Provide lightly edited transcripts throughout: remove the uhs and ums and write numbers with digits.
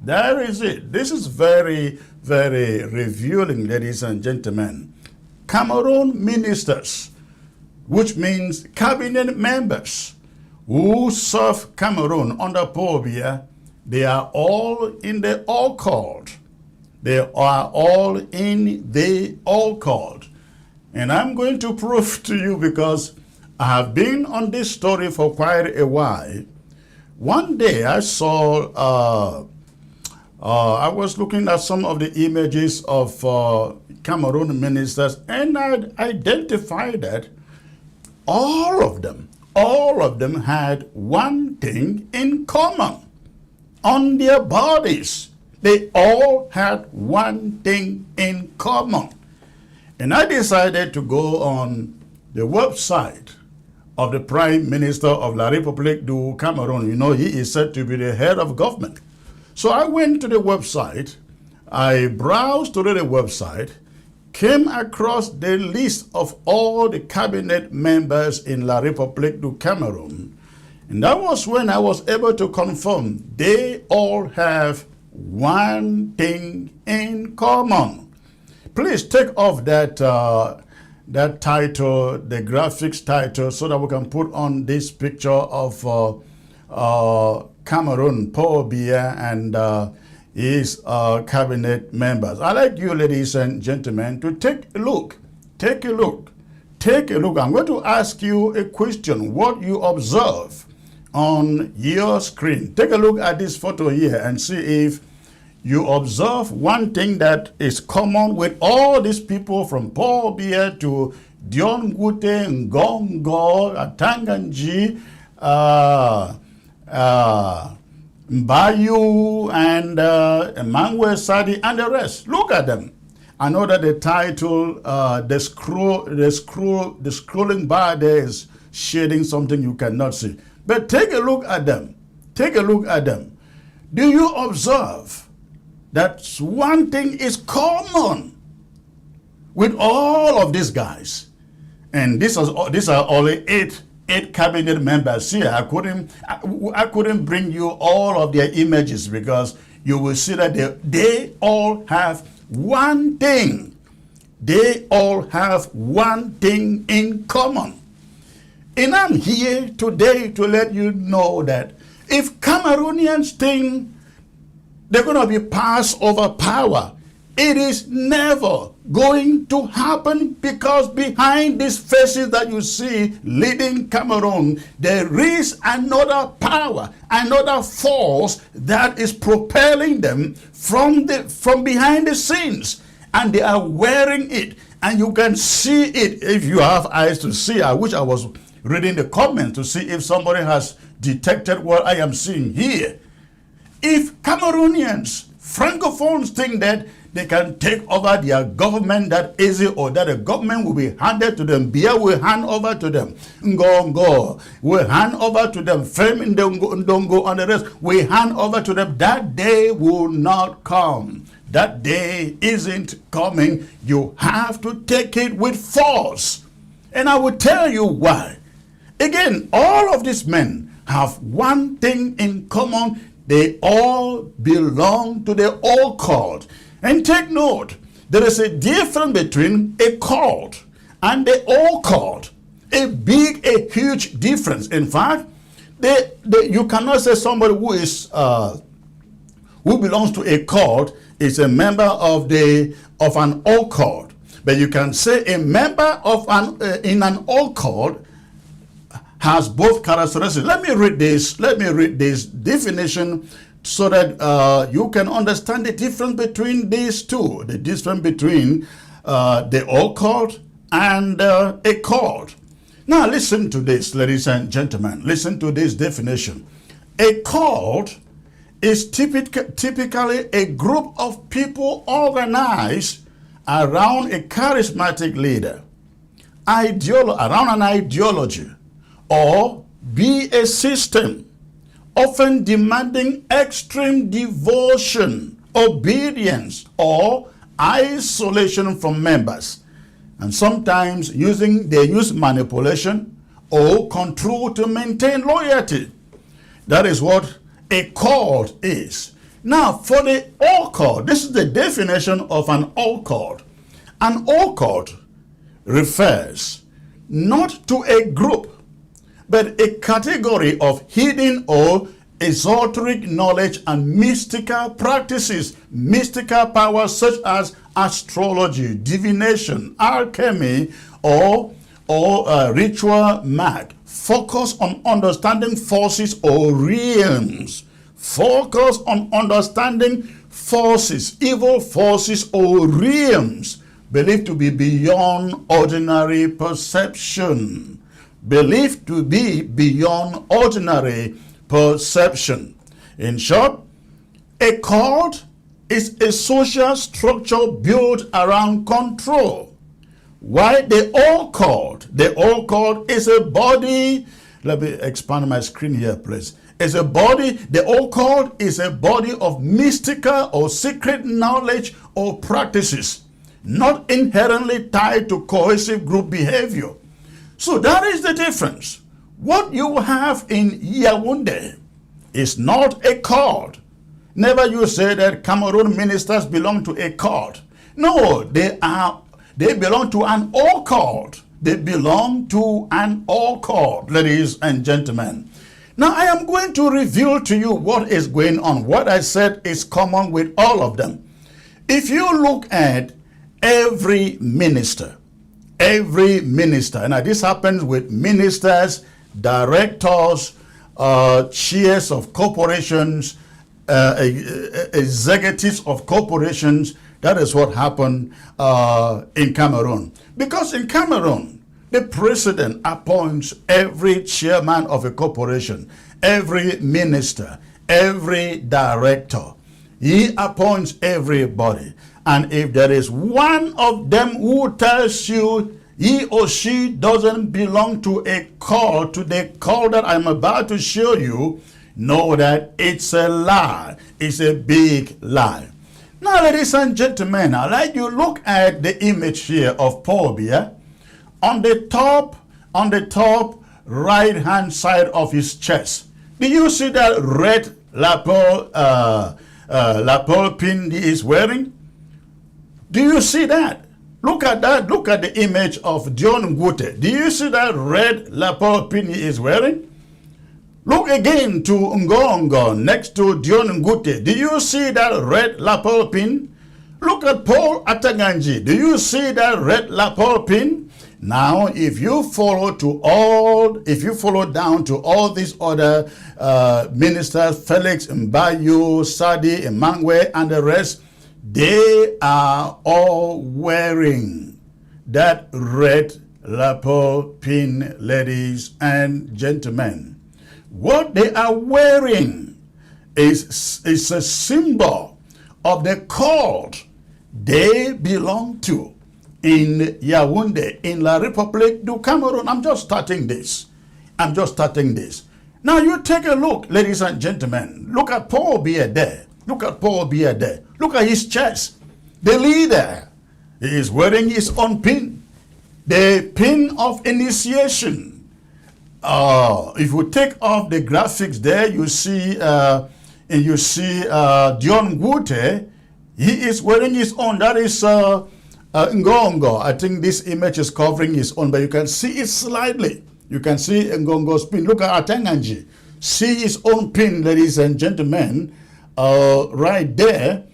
There is it. This is very, very revealing, ladies and gentlemen. Cameroon ministers, which means cabinet members who serve Cameroon under Paul Biya, they are all in the Occult. They are all in the Occult. And I'm going to prove to you, because I have been on this story for quite a while. One day I saw, I was looking at some of the images of Cameroon ministers, and I identified that all of them had one thing in common. On their bodies, they all had one thing in common. And I decided to go on the website of the Prime Minister of La République du Cameroon. You know, he is said to be the head of government. So I went to the website, I browsed through the website, came across the list of all the cabinet members in La République du Cameroon. And that was when I was able to confirm they all have one thing in common. Please take off that that title, the graphics title, so that we can put on this picture of Cameroon, Paul Biya, and his cabinet members. I'd like you, ladies and gentlemen, to take a look. Take a look. Take a look. I'm going to ask you a question. What you observe on your screen. Take a look at this photo here and see if you observe one thing that is common with all these people, from Paul Biya to Dion Gute, Ngongo, Tanganji, Mbayu, and Emmanuel Sadi, and the rest. Look at them. I know that the title, the scrolling bar there is shading something you cannot see. But take a look at them. Take a look at them. Do you observe that one thing is common with all of these guys? And these are only eight cabinet members here. I couldn't bring you all of their images, because you will see that they all have one thing. They all have one thing in common. And I'm here today to let you know that if Cameroonians think they're going to be passed over power, it is never going to happen, because behind these faces that you see leading Cameroon, there is another power, another force that is propelling them from behind the scenes, and they are wearing it, and you can see it if you have eyes to see. I wish I was reading the comments to see if somebody has detected what I am seeing here. If Cameroonians, Francophones, think that they can take over their government that easy, or that the government will be handed to them, Biya will hand over to them, Ngongo will hand over to them, Fem Ndongo and the rest will hand over to them, that day will not come. That day isn't coming. You have to take it with force. And I will tell you why. Again, all of these men have one thing in common. They all belong to the Occult. And take note, there is a difference between a cult and the Occult. A huge difference. In fact, you cannot say somebody who belongs to a cult is a member of an Occult. But you can say a member of in an Occult has both characteristics. Let me read this definition so that you can understand the difference between these two, the difference between the Occult and a cult. Now listen to this, ladies and gentlemen. Listen to this definition. A cult is typically a group of people organized around a charismatic leader, around an ideology, or be a system, often demanding extreme devotion, obedience, or isolation from members. And sometimes they use manipulation or control to maintain loyalty. That is what a cult is. Now, for the occult, this is the definition of an occult. An occult refers not to a group, but a category of hidden or esoteric knowledge and mystical practices, mystical powers such as astrology, divination, alchemy, or ritual magic. Focus on understanding forces or realms. Focus on understanding forces, evil forces or realms believed to be beyond ordinary perception. Believed to be beyond ordinary perception. In short, a cult is a social structure built around control. Why the occult is a body. Let me expand my screen here, please. It's a body. The occult is a body of mystical or secret knowledge or practices, not inherently tied to cohesive group behavior. So that is the difference. What you have in Yaounde is not a cult. Never you say that Cameroon ministers belong to a cult. No, they belong to an occult. They belong to an occult, ladies and gentlemen. Now I am going to reveal to you what is going on. What I said is common with all of them. If you look at every minister, and this happens with ministers, directors, chairs of corporations, executives of corporations. That is what happened in Cameroon. Because in Cameroon, the president appoints every chairman of a corporation, every minister, every director. He appoints everybody. And if there is one of them who tells you he or she doesn't belong to a cult, to the cult that I'm about to show you, know that it's a lie. It's a big lie. Now, ladies and gentlemen, I'd like you to look at the image here of Paul Biya. On the top right-hand side of his chest, do you see that red lapel pin he is wearing? Do you see that? Look at that. Look at the image of Yaounde. Do you see that red lapel pin he is wearing? Look again to Ngongo next to Yaounde. Do you see that red lapel pin? Look at Paul Ataganji. Do you see that red lapel pin? Now, if you follow down to all these other ministers, Felix Mbayu, Sadi, Emmanuel, and the rest, they are all wearing that red lapel pin, ladies and gentlemen. What they are wearing is a symbol of the cult they belong to in Yaounde, in La République du Cameroun. I'm just starting this. Now you take a look, ladies and gentlemen. Look at Paul Biya there. Look at his chest. The leader is wearing his own pin. The pin of initiation. If you take off the graphics there, you see Yaounde. He is wearing his own. That is Ngongo. I think this image is covering his own, but you can see it slightly. You can see Ngongo's pin. Look at Atanganji. See his own pin, ladies and gentlemen, right there.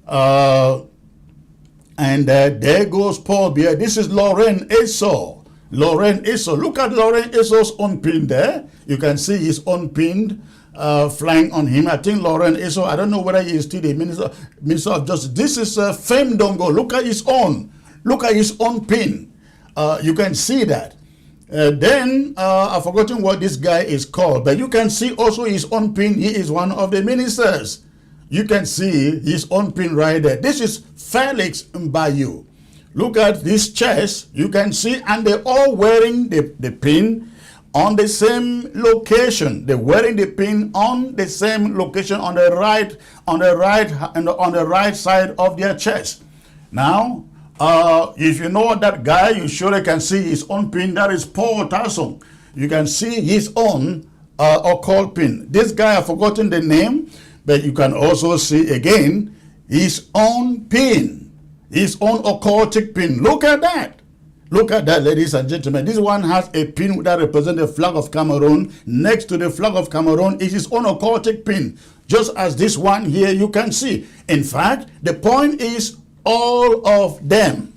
And there goes Paul Biya. This is Laurent Eso. Look at Laurent Eso's own pin there. You can see his own pin flying on him. I think Laurent Eso, I don't know whether he is still the Minister of Justice. This is Fem Dongo. Look at his own. Look at his own pin. You can see that. Then I've forgotten what this guy is called, but you can see also his own pin. He is one of the ministers. You can see his own pin right there. This is Felix Mbayu. Look at this chest. You can see, and they're all wearing the pin on the same location. They're wearing the pin on the same location on the right side of their chest. Now, if you know that guy, you surely can see his own pin. That is Paul Tasson. You can see his own occult pin. This guy, I've forgotten the name, But you can also see again his own pin, his own occultic pin. Look at that. Look at that, ladies and gentlemen. This one has a pin that represents the flag of Cameroon. Next to the flag of Cameroon is his own occultic pin. Just as this one here you can see. In fact, the point is all of them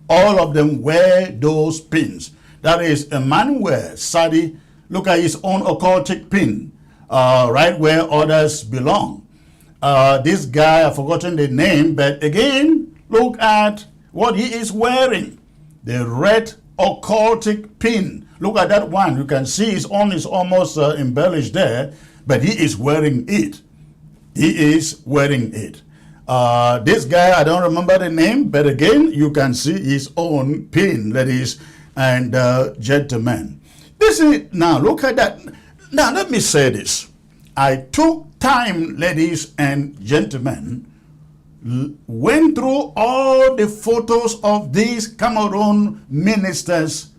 wear those pins. That is Emmanuel Sadi. Look at his own occultic pin, right where others belong. This guy, I've forgotten the name, but again, look at what he is wearing. The red occultic pin. Look at that one. You can see his own is almost embellished there, but he is wearing it. He is wearing it. This guy, I don't remember the name, but again, you can see his own pin, ladies and gentlemen. This is, now look at that. Now let me say this. I took time, ladies and gentlemen, went through all the photos of these Cameroon ministers,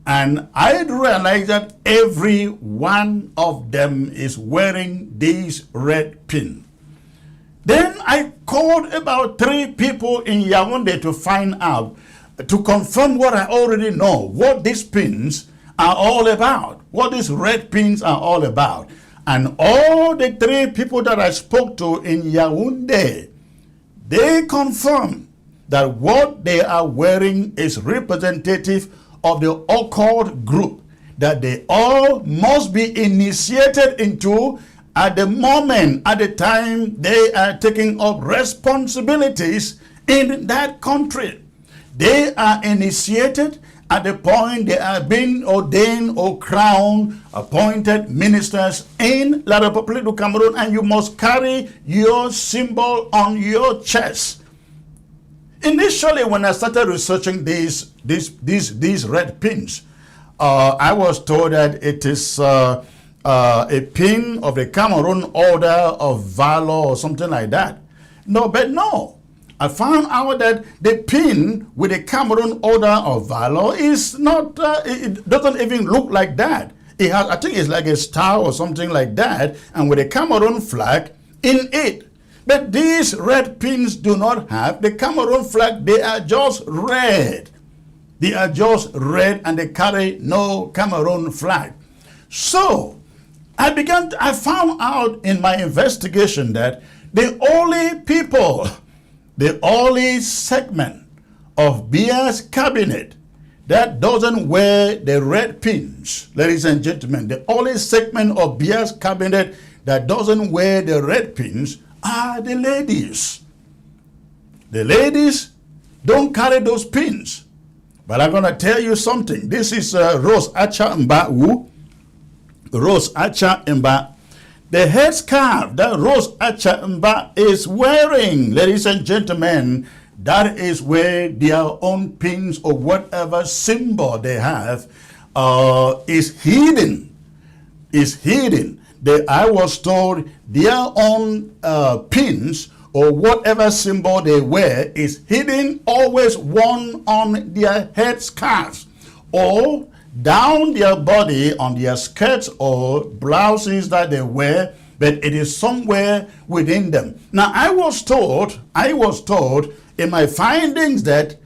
and I realized that every one of them is wearing this red pin. Then I called about 3 people in Yaounde to find out, to confirm what I already know, what these pins are all about, what these red pins are all about. And all the 3 people that I spoke to in Yaounde, they confirmed that what they are wearing is representative of the occult group that they all must be initiated into at the moment, at the time they are taking up responsibilities in that country. They are initiated at the point they are being ordained or crowned, appointed ministers in La République du Cameroon, and you must carry your symbol on your chest. Initially, when I started researching these red pins, I was told that it is a pin of the Cameroon Order of Valor or something like that. No, but no. I found out that the pin with the Cameroon Order of Valor is not, it doesn't even look like that. It has, I think it's like a star or something like that, and with a Cameroon flag in it. But these red pins do not have the Cameroon flag. They are just red. They are just red, and they carry no Cameroon flag. So I found out in my investigation that the only people, the only segment of Bia's cabinet that doesn't wear the red pins, ladies and gentlemen, the only segment of Bia's cabinet that doesn't wear the red pins are the ladies. The ladies don't carry those pins. But I'm going to tell you something. This is Rose Acha Mbau. Rose Acha Mba. The headscarf that Rose Acha Mba is wearing, ladies and gentlemen, that is where their own pins or whatever symbol they have is hidden. Is hidden. I was told their own pins or whatever symbol they wear is hidden, always worn on their headscarves or down their body on their skirts or blouses that they wear, but it is somewhere within them. Now, I was told in my findings that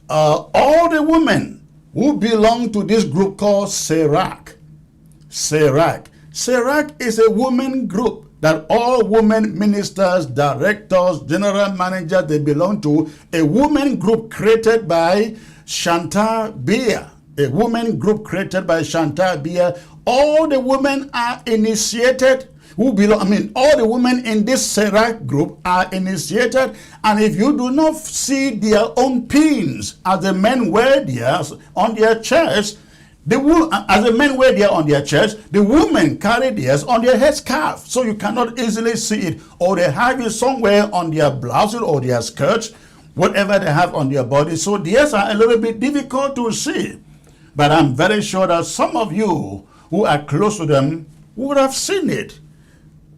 all the women who belong to this group called Serac is a women group that all women ministers, directors, general managers, they belong to a women group created by Chantal Bia. A women group created by Chantal Bia. All the women are initiated who belong, all the women in this Serac group are initiated, and if you do not see their own pins as the men wear theirs on their chest, as the men wear theirs on their chest, the women carry theirs on their headscarf, so you cannot easily see it, or they have it somewhere on their blouses or their skirts, whatever they have on their body, so theirs are a little bit difficult to see. But I'm very sure that some of you who are close to them would have seen it.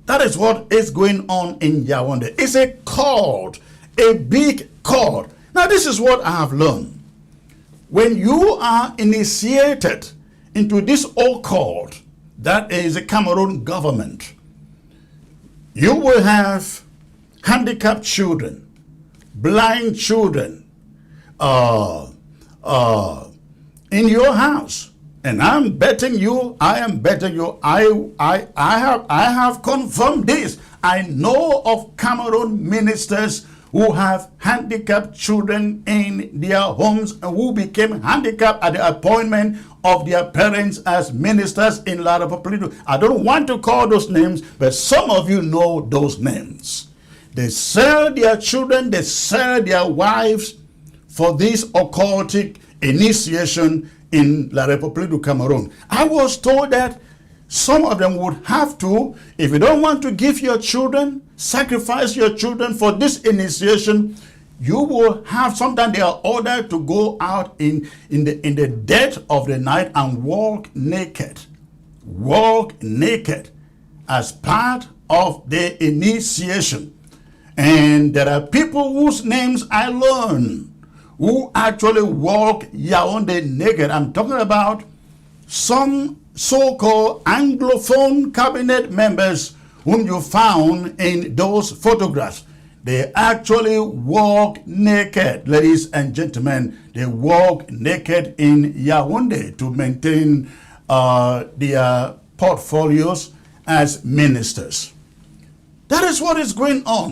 That is what is going on in Yaounde. It's a cult, a big cult. Now, this is what I have learned. When you are initiated into this occult, that is the Cameroon government, You will have handicapped children, blind children, in your house. And I'm betting you, I have confirmed this. I know of Cameroon ministers who have handicapped children in their homes and who became handicapped at the appointment of their parents as ministers in La Republique. I don't want to call those names, but some of you know those names. They sell their children, they sell their wives for this occultic initiation in La Republique du Cameroon. I was told that some of them would have to, if you don't want to give your children, sacrifice your children for this initiation, you will have, sometimes they are ordered to go out in the dead of the night and walk naked as part of the initiation. And there are people whose names I learn who actually walk Yaounde naked. I'm talking about some so-called Anglophone cabinet members whom you found in those photographs. They actually walk naked, ladies and gentlemen. They walk naked in Yaounde to maintain their portfolios as ministers. That is what is going on.